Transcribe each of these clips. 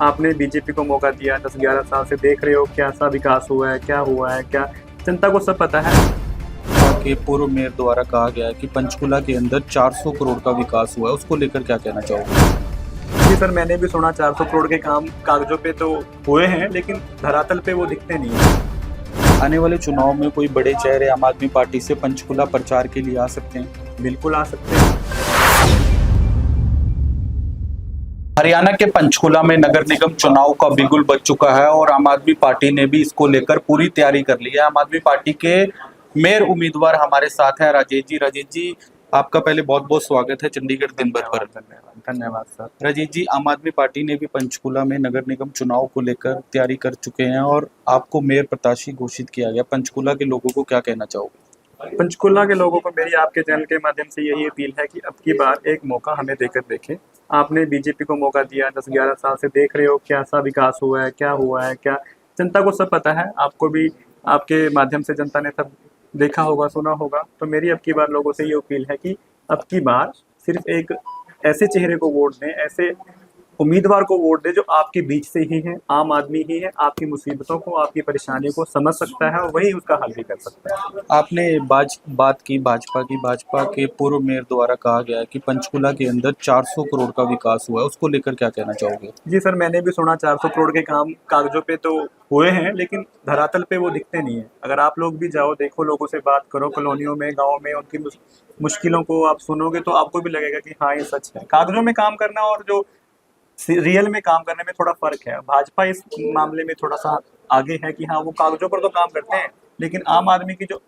आपने बीजेपी को मौका दिया 10-11 साल से, देख रहे हो क्या सा विकास हुआ है, क्या जनता को सब पता है। के पूर्व मेयर द्वारा कहा गया है कि पंचकुला के अंदर 400 करोड़ का विकास हुआ है, उसको लेकर क्या कहना चाहोगे? जी सर, मैंने भी सुना 400 करोड़ के काम कागजों पे तो हुए हैं, लेकिन धरातल पे वो दिखते नहीं है। आने वाले चुनाव में कोई बड़े चेहरे आम आदमी पार्टी से पंचकुला प्रचार के लिए आ सकते हैं? बिल्कुल आ सकते हैं। हरियाणा के पंचकुला में नगर निगम चुनाव का बिगुल बज चुका है और आम आदमी पार्टी ने भी इसको लेकर पूरी तैयारी कर ली है। आम आदमी पार्टी के मेयर उम्मीदवार हमारे साथ हैं राजेश जी। राजेश जी, आपका पहले बहुत बहुत स्वागत है चंडीगढ़ दिन भर पर। धन्यवाद सर। राजेश जी, आम आदमी पार्टी ने भी पंचकुला में नगर निगम चुनाव को लेकर तैयारी कर चुके हैं और आपको मेयर प्रत्याशी घोषित किया गया। पंचकुला के लोगों को क्या कहना चाहोगे? पंचकुला के लोगों को मेरी आपके चैनल के माध्यम से यही अपील है कि अब की बार एक मौका हमें देकर देखें। आपने बीजेपी को मौका दिया 10-11 साल से, देख रहे हो क्या सा विकास हुआ है, क्या जनता को सब पता है। आपको भी आपके माध्यम से जनता ने सब देखा होगा, सुना होगा। तो मेरी अब की बार लोगों से ये अपील है कि अब की बार सिर्फ एक ऐसे चेहरे को वोट दें, ऐसे उम्मीदवार को वोट दें जो आपके बीच से ही है, आम आदमी ही है, आपकी मुसीबतों को, आपकी परेशानियों को समझ सकता है और वही उसका हल भी कर सकता है। आपने बात की भाजपा के पूर्व मेयर द्वारा कहा गया है कि पंचकुला के अंदर 400 करोड़ का विकास हुआ है, उसको लेकर क्या कहना चाहोगे? जी सर, मैंने भी सुना 400 करोड़ के काम कागजों पे तो हुए हैं, लेकिन धरातल पे वो दिखते नहीं है। अगर आप लोग भी जाओ, देखो, लोगों से बात करो, कॉलोनियों में, गाँव में, उनकी मुश्किलों को आप सुनोगे तो आपको भी लगेगा कि हाँ, ये सच है। कागजों में काम करना और जो रियल में काम करने में थोड़ा फर्क है। भाजपा इस मामले में थोड़ा सा आगे है कि हाँ, वो कागजों पर तो काम करते हैं, लेकिन आम आदमी की जो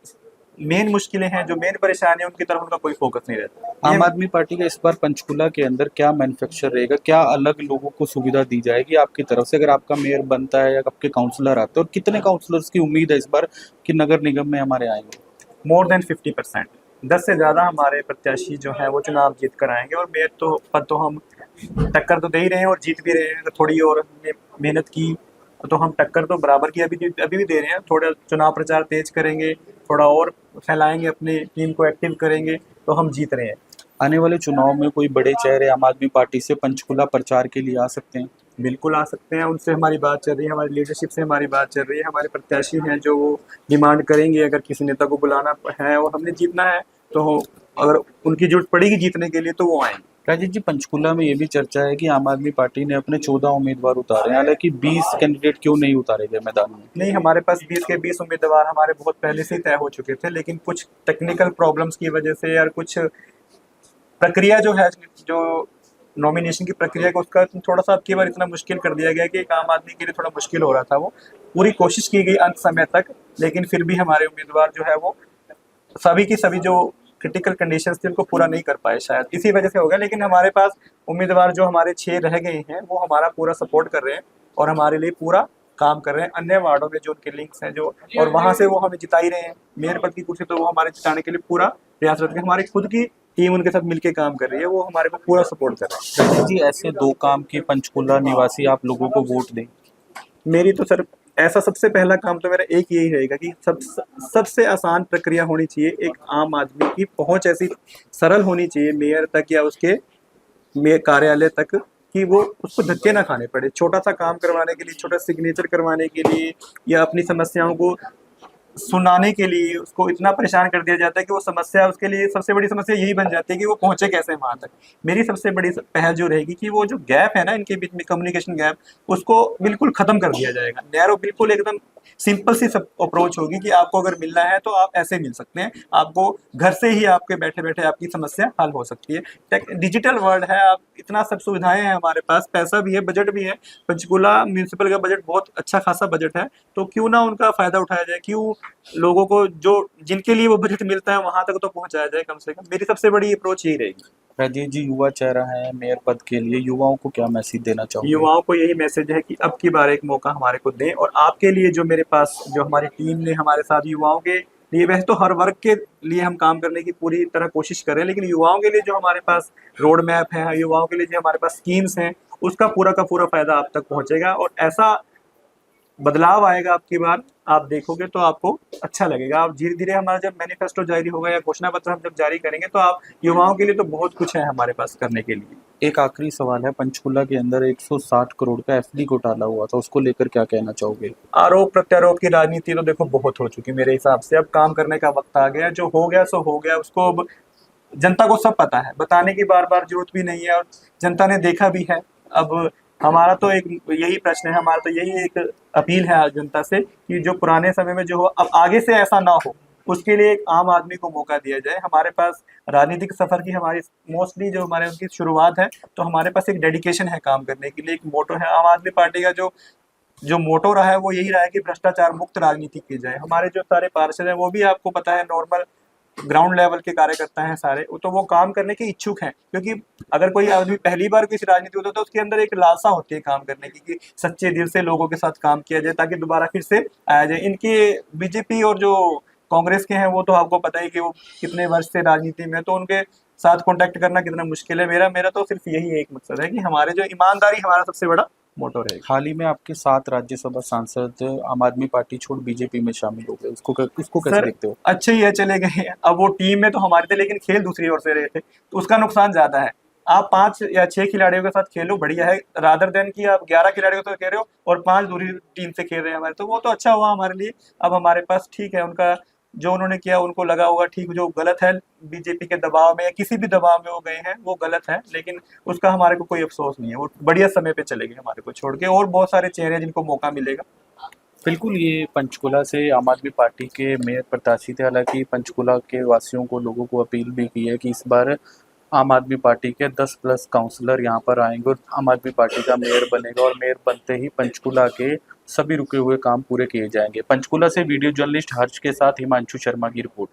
मेन मुश्किलें हैं, जो मेन परेशानी है, उनकी तरफ उनका कोई फोकस नहीं रहता। आम आदमी पार्टी का इस बार पंचकुला के अंदर क्या मैन्युफैक्चर रहेगा, क्या अलग लोगों को सुविधा दी जाएगी आपकी तरफ से अगर आपका मेयर बनता है या आपके काउंसलर आते हैं, और कितने काउंसलर्स की उम्मीद है इस बार कि नगर निगम में हमारे आएंगे? मोर देन 50%, 10 से ज़्यादा हमारे प्रत्याशी जो है वो चुनाव जीत कर आएंगे। और मेयर तो पद तो हम टक्कर तो दे ही रहे हैं और जीत भी रहे हैं। अगर थोड़ी और हमने मेहनत की तो हम टक्कर तो बराबर की अभी भी दे रहे हैं। थोड़ा चुनाव प्रचार तेज करेंगे, थोड़ा और फैलाएंगे, अपनी टीम को एक्टिव करेंगे, तो हम जीत रहे हैं। आने वाले चुनाव में कोई बड़े चेहरे आम आदमी पार्टी से पंचकुला प्रचार के लिए आ सकते हैं? बिल्कुल आ सकते हैं। उनसे हमारी बात चल रही है, हमारी लीडरशिप से हमारी बात चल रही है। हमारे प्रत्याशी हैं जो वो डिमांड करेंगे, अगर किसी नेता को बुलाना है और हमने जीतना है तो अगर उनकी जरूरत पड़ेगी जीतने के लिए तो वो आएंगे। राजेश जी, पंचकुला में ये भी चर्चा है कि आम आदमी पार्टी ने अपने 14 उम्मीदवार उतारे हैं, हालांकि 20 कैंडिडेट क्यों नहीं उतारे गए मैदान में? नहीं, हमारे पास 20 के 20 उम्मीदवार हमारे बहुत पहले से ही तय हो चुके थे, लेकिन कुछ टेक्निकल प्रॉब्लम्स की वजह से और कुछ प्रक्रिया जो है, जो नॉमिनेशन की प्रक्रिया को, उसका थोड़ा सा अब की बार इतना मुश्किल कर दिया गया कि एक आम आदमी के लिए थोड़ा मुश्किल हो रहा था। वो पूरी कोशिश की गई अंत समय तक, लेकिन फिर भी हमारे उम्मीदवार जो है वो सभी की सभी जो क्रिटिकल कंडीशंस थी उनको पूरा नहीं कर पाए, शायद इसी वजह से हो गया। लेकिन हमारे पास उम्मीदवार जो हमारे 6 रह गए हैं वो हमारा पूरा सपोर्ट कर रहे हैं और हमारे लिए पूरा काम कर रहे हैं। अन्य वार्डों में जो उनके लिंक्स हैं जो, और वहाँ से वो हमें जिता ही रहे हैं। मेयर पद की कुर्सी तो वो हमारे जिताने के लिए पूरा प्रयासरत है। हमारी खुद की टीम उनके साथ मिलकर काम कर रही है, वो हमारे को पूरा सपोर्ट कर रहे हैं। राजेश जी, ऐसे 2 काम की पंचकुला निवासी आप लोगों को वोट दें? मेरी तो सर ऐसा सबसे पहला काम तो मेरा एक यही रहेगा कि सबसे आसान प्रक्रिया होनी चाहिए। एक आम आदमी की पहुंच ऐसी सरल होनी चाहिए मेयर तक या उसके मेयर कार्यालय तक कि वो उसको धक्के ना खाने पड़े। छोटा सा काम करवाने के लिए, छोटा सिग्नेचर करवाने के लिए या अपनी समस्याओं को सुनाने के लिए उसको इतना परेशान कर दिया जाता है कि वो समस्या, उसके लिए सबसे बड़ी समस्या यही बन जाती है कि वो पहुंचे कैसे वहां तक। मेरी सबसे बड़ी पहल जो रहेगी कि वो जो गैप है ना इनके बीच में, कम्युनिकेशन गैप, उसको बिल्कुल खत्म कर दिया जाएगा। नैरो, बिल्कुल एकदम सिंपल सी सब अप्रोच होगी कि आपको अगर मिलना है तो आप ऐसे मिल सकते हैं, आपको घर से ही आपके बैठे बैठे आपकी समस्या हल हो सकती है। डिजिटल वर्ल्ड है, आप इतना सब सुविधाएं हैं हमारे पास, पैसा भी है, बजट भी है। पंचकुला म्यूनसिपल का बजट बहुत अच्छा खासा बजट है, तो क्यों ना उनका फायदा उठाया जाए, क्यों लोगों को जो जिनके लिए वो बजट मिलता है वहां तक तो पहुंचाया जाए कम से कम। मेरी सबसे बड़ी अप्रोच यही रहेगी। राजेश जी, युवा चेहरा है मेयर पद के लिए, युवाओं को क्या मैसेज देना चाहोगे? युवाओं को यही मैसेज है कि अब की बार एक मौका हमारे को दें। और आपके लिए जो मेरे पास, जो हमारी टीम ने हमारे साथ युवाओं के लिए, वैसे तो हर वर्ग के लिए हम काम करने की पूरी तरह कोशिश करें, लेकिन युवाओं के लिए जो हमारे पास रोड मैप है, युवाओं के लिए जो हमारे पास स्कीम्स हैं, उसका पूरा का पूरा फायदा आप तक पहुंचेगा। और ऐसा बदलाव आएगा आपकी बार, आप देखोगे तो आपको अच्छा लगेगा। आप धीरे धीरे हमारा जब मैनिफेस्टो जारी होगा या घोषणा पत्र हम जब जारी करेंगे तो आप युवाओं के लिए तो बहुत कुछ है हमारे पास करने के लिए। एक आखिरी सवाल है, पंचकुला के अंदर 160 करोड़ का एफडी घोटाला हुआ था, उसको लेकर क्या कहना चाहोगे? आरोप प्रत्यारोप की राजनीति तो देखो बहुत हो चुकी मेरे हिसाब से, अब काम करने का वक्त आ गया। जो हो गया सो हो गया, उसको अब जनता को सब पता है, बताने की बार बार जरूरत भी नहीं है और जनता ने देखा भी है। अब हमारा तो एक यही प्रश्न है, हमारा तो यही एक अपील है आज जनता से कि जो पुराने समय में जो हो अब आगे से ऐसा ना हो, उसके लिए एक आम आदमी को मौका दिया जाए। हमारे पास राजनीतिक सफर की हमारी मोस्टली जो हमारे उनकी शुरुआत है, तो हमारे पास एक डेडिकेशन है काम करने के लिए, एक मोटो है। आम आदमी पार्टी का जो जो मोटो रहा है वो यही रहा है कि भ्रष्टाचार मुक्त राजनीति की जाए। हमारे जो सारे पार्षद हैं वो भी आपको पता है नॉर्मल ग्राउंड लेवल के कार्यकर्ता हैं सारे, तो वो काम करने के इच्छुक हैं। क्योंकि अगर कोई आदमी पहली बार किसी राजनीति होता है तो उसके अंदर एक लालसा होती है काम करने की कि सच्चे दिल से लोगों के साथ काम किया जाए ताकि दोबारा फिर से आया जाए। इनके बीजेपी और जो कांग्रेस के हैं वो तो आपको पता ही कि वो कितने वर्ष से राजनीति में, तो उनके साथ कॉन्टेक्ट करना कितना मुश्किल है। मेरा मेरा तो सिर्फ यही एक मकसद है कि हमारे जो ईमानदारी हमारा सबसे बड़ा मोटो रहेगा। हाल ही में आपके 7 राज्यसभा सांसद आम आदमी पार्टी छोड़ बीजेपी में शामिल हो गए, उसको कैसे सर देखते हो? अच्छे ही है, चले गए। अब वो टीम में तो हमारे थे लेकिन खेल दूसरी ओर से रहे थे, तो उसका नुकसान ज्यादा है। आप 5 या 6 खिलाड़ियों के साथ खेलो, बढ़िया है, रादर देन कि आप 11 खिलाड़ियों के साथ खेल रहे हो और 5 दूसरी टीम से खेल रहे हैं हमारे, तो वो तो अच्छा हुआ हमारे लिए। अब हमारे पास ठीक है, उनका जो उन्होंने किया उनको लगा होगा ठीक, जो गलत है बीजेपी के दबाव में या किसी भी दबाव में वो गए हैं वो गलत है, लेकिन उसका हमारे को कोई अफसोस नहीं है। वो बढ़िया समय पे चले गए हमारे को छोड़ के, और बहुत सारे चेहरे हैं जिनको मौका मिलेगा। बिल्कुल, ये पंचकुला से आम आदमी पार्टी के मेयर प्रत्याशी थे। हालांकि पंचकुला के वासियों को, लोगों को अपील भी की है कि इस बार आम आदमी पार्टी के 10 प्लस काउंसलर यहाँ पर आएंगे और आम आदमी पार्टी का मेयर बनेगा और मेयर बनते ही पंचकुला के सभी रुके हुए काम पूरे किए जाएंगे। पंचकुला से वीडियो जर्नलिस्ट हर्ष के साथ हिमांशु शर्मा की रिपोर्ट।